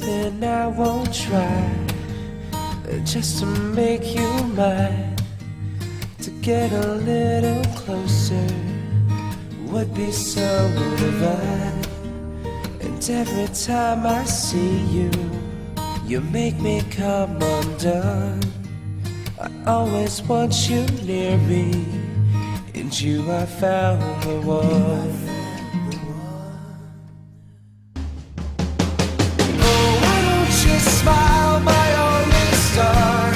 something I won't try, just to make you mine. To get a little closer would be so divine. And every time I see you, you make me come undone. I always want you near me, in you I found the one. Oh, why don't you smile, my only star?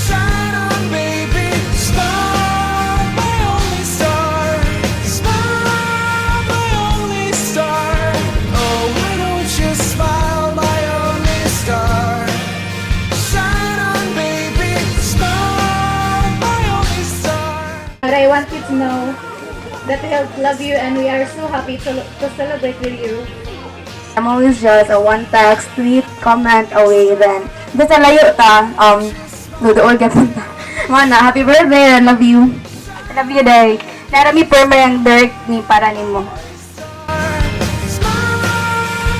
Shine on, baby, smile, my only star. Smile, my only star. Oh, why don't you smile, my only star? Shine on, baby, smile, my only star. But I want you to know that we love you and we are so happy to celebrate with you. I'm always just a one text, tweet, comment away then. Just a layo ta, doon ka ta. Mana, happy birthday, I love you. I love you, day. Narami perma yung Dirk ni para nimo. Smile,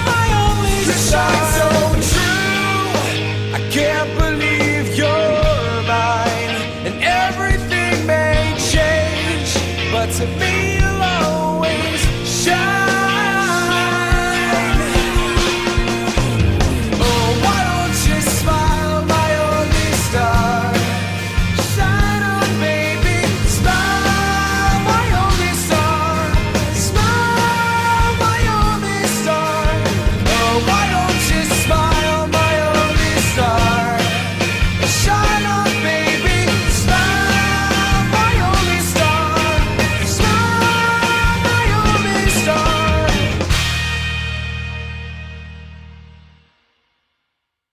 my only star. So true, I can't